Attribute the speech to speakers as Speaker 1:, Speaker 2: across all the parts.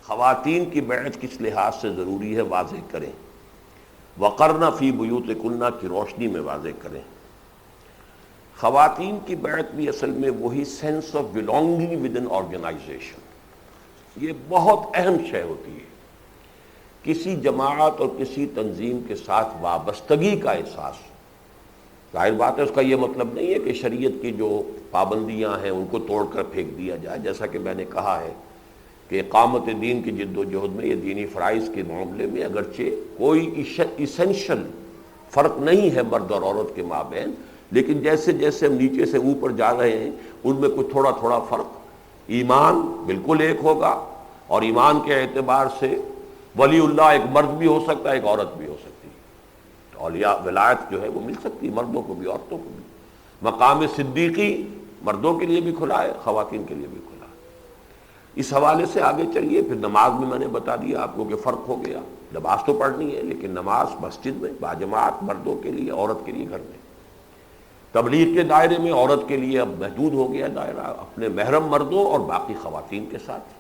Speaker 1: خواتین کی بیعت کس لحاظ سے ضروری ہے واضح کریں. وقرن فی بیوتکن کی روشنی میں واضح کریں. خواتین کی بیعت بھی اصل میں وہی sense of belonging with an organisation, یہ بہت اہم شے ہوتی ہے. کسی جماعت اور کسی تنظیم کے ساتھ وابستگی کا احساس. ظاہر بات ہے اس کا یہ مطلب نہیں ہے کہ شریعت کی جو پابندیاں ہیں ان کو توڑ کر پھینک دیا جائے، جیسا کہ میں نے کہا ہے کہ اقامت دین کی جد و جہد میں، یہ دینی فرائض کے معاملے میں اگرچہ کوئی ایسنشل فرق نہیں ہے مرد اور عورت کے مابین، لیکن جیسے جیسے ہم نیچے سے اوپر جا رہے ہیں ان میں کچھ تھوڑا تھوڑا فرق. ایمان بالکل ایک ہوگا، اور ایمان کے اعتبار سے ولی اللہ ایک مرد بھی ہو سکتا ہے، ایک عورت بھی ہو سکتی ہے. تو اولیاء ولایت جو ہے وہ مل سکتی ہے مردوں کو بھی عورتوں کو بھی. مقام صدیقی مردوں کے لیے بھی کھلا ہے، خواتین کے لیے بھی کھلا ہے. اس حوالے سے آگے چلیے. پھر نماز میں نے بتا دیا آپ کو کہ فرق ہو گیا. نماز تو پڑھنی ہے لیکن نماز مسجد میں باجماعت مردوں کے لیے، عورت کے لیے گھر میں. تبلیغ کے دائرے میں عورت کے لیے اب محدود ہو گیا دائرہ اپنے محرم مردوں اور باقی خواتین کے ساتھ.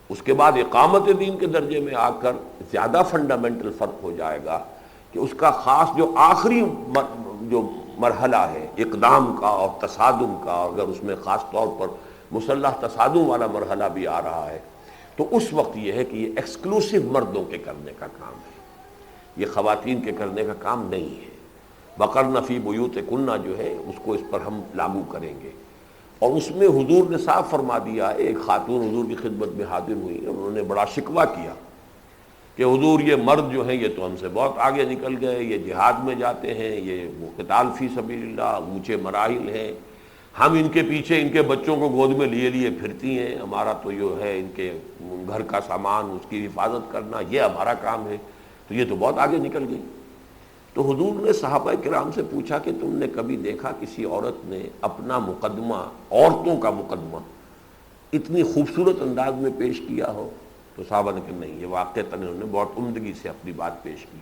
Speaker 1: اس کے بعد اقامت دین کے درجے میں آ کر زیادہ فنڈامنٹل فرق ہو جائے گا کہ اس کا خاص جو آخری جو مرحلہ ہے اقدام کا اور تصادم کا، اگر اس میں خاص طور پر مسلح تصادم والا مرحلہ بھی آ رہا ہے، تو اس وقت یہ ہے کہ یہ ایکسکلوسیو مردوں کے کرنے کا کام ہے، یہ خواتین کے کرنے کا کام نہیں ہے. وقرن فی بیوتکن جو ہے اس کو اس پر ہم لاگو کریں گے. اور اس میں حضور نے صاف فرما دیا ہے. ایک خاتون حضور کی خدمت میں حاضر ہوئی، انہوں نے بڑا شکوہ کیا کہ حضور یہ مرد جو ہیں یہ تو ہم سے بہت آگے نکل گئے، یہ جہاد میں جاتے ہیں، یہ قتال فی سبیل اللہ اونچے مراحل ہیں، ہم ان کے پیچھے ان کے بچوں کو گود میں لیے لیے پھرتی ہیں، ہمارا تو یہ ہے ان کے گھر کا سامان اس کی حفاظت کرنا، یہ ہمارا کام ہے، تو یہ تو بہت آگے نکل گئی. تو حضور نے صحابہ کرام سے پوچھا کہ تم نے کبھی دیکھا کسی عورت نے اپنا مقدمہ، عورتوں کا مقدمہ اتنی خوبصورت انداز میں پیش کیا ہو؟ تو صحابہ نے کہا نہیں، یہ واقعتاً انہوں نے بہت عمدگی سے اپنی بات پیش کی.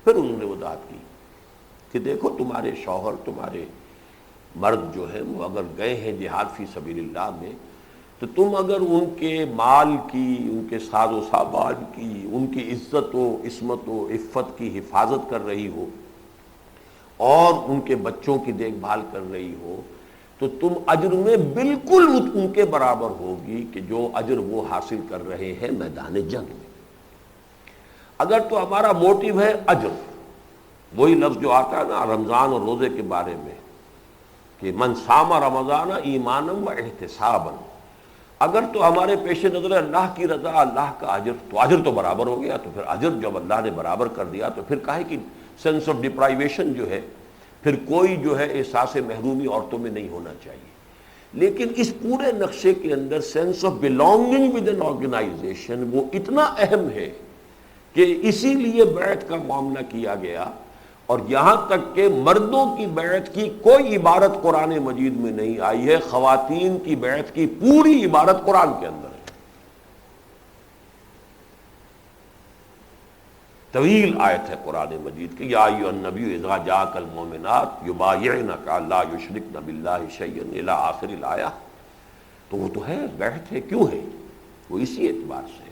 Speaker 1: پھر انہوں نے وضاحت کی کہ دیکھو تمہارے شوہر، تمہارے مرد جو ہیں وہ اگر گئے ہیں جہاد فی سبیل اللہ میں، تو تم اگر ان کے مال کی، ان کے ساز و سامان کی، ان کی عزت و عصمت و عفت کی حفاظت کر رہی ہو اور ان کے بچوں کی دیکھ بھال کر رہی ہو، تو تم اجر میں بالکل ان کے برابر ہوگی کہ جو اجر وہ حاصل کر رہے ہیں میدان جنگ میں. اگر تو ہمارا موٹیو ہے اجر، وہی لفظ جو آتا ہے نا رمضان اور روزے کے بارے میں کہ من صام رمضان ایمانا و احتسابا، اگر تو ہمارے پیش نظر اللہ کی رضا، اللہ کا اجر، تو اجر تو برابر ہو گیا. تو پھر اجر جب اللہ نے برابر کر دیا تو پھر کاہے کی سینس آف ڈپرائیویشن جو ہے، پھر کوئی جو ہے احساس محرومی عورتوں میں نہیں ہونا چاہیے. لیکن اس پورے نقشے کے اندر sense of belonging with an organization وہ اتنا اہم ہے کہ اسی لیے بیعت کا معاملہ کیا گیا. اور یہاں تک کہ مردوں کی بیعت کی کوئی عبارت قرآن مجید میں نہیں آئی ہے، خواتین کی بیعت کی پوری عبارت قرآن کے اندر ہے. طویل آیت ہے قرآن مجید کی، یا ایھا النبی اذا جاءک المؤمنات یبایعنک لا یشرکن باللہ شیئا الی آخر الآیہ. تو وہ تو ہے، بیعت ہے. کیوں ہے وہ؟ اسی اعتبار سے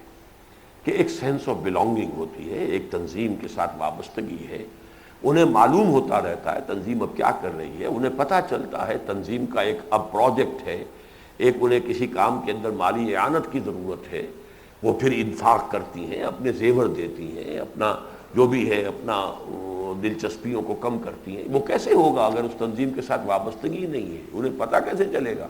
Speaker 1: کہ ایک سینس آف بلانگنگ ہوتی ہے، ایک تنظیم کے ساتھ وابستگی ہے. انہیں معلوم ہوتا رہتا ہے تنظیم اب کیا کر رہی ہے، انہیں پتہ چلتا ہے تنظیم کا ایک اب پروجیکٹ ہے، ایک انہیں کسی کام کے اندر مالی اعانت کی ضرورت ہے. وہ پھر انفاق کرتی ہیں، اپنے زیور دیتی ہیں، اپنا جو بھی ہے اپنا دلچسپیوں کو کم کرتی ہیں. وہ کیسے ہوگا اگر اس تنظیم کے ساتھ وابستگی نہیں ہے؟ انہیں پتہ کیسے چلے گا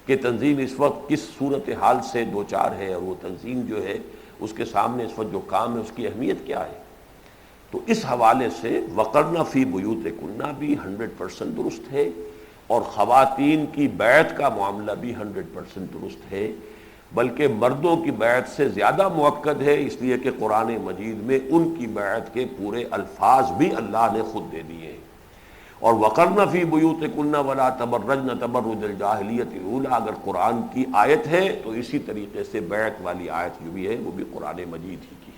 Speaker 1: کہ تنظیم اس وقت کس صورتحال سے دوچار ہے، اور وہ تنظیم جو ہے اس کے سامنے اس وقت جو کام ہے اس کی اہمیت کیا ہے؟ تو اس حوالے سے وقرن فی بیوتکن بھی 100% درست ہے، اور خواتین کی بیعت کا معاملہ بھی 100% درست ہے، بلکہ مردوں کی بیعت سے زیادہ مؤکد ہے، اس لیے کہ قرآن مجید میں ان کی بیعت کے پورے الفاظ بھی اللہ نے خود دے دیے ہیں. اور وقرن فی بیوتکن ولا تبرجن تبرج الجاہلیۃ الاولی اگر قرآن کی آیت ہے تو اسی طریقے سے بیعت والی آیت جو بھی ہے وہ بھی قرآن مجید ہی کی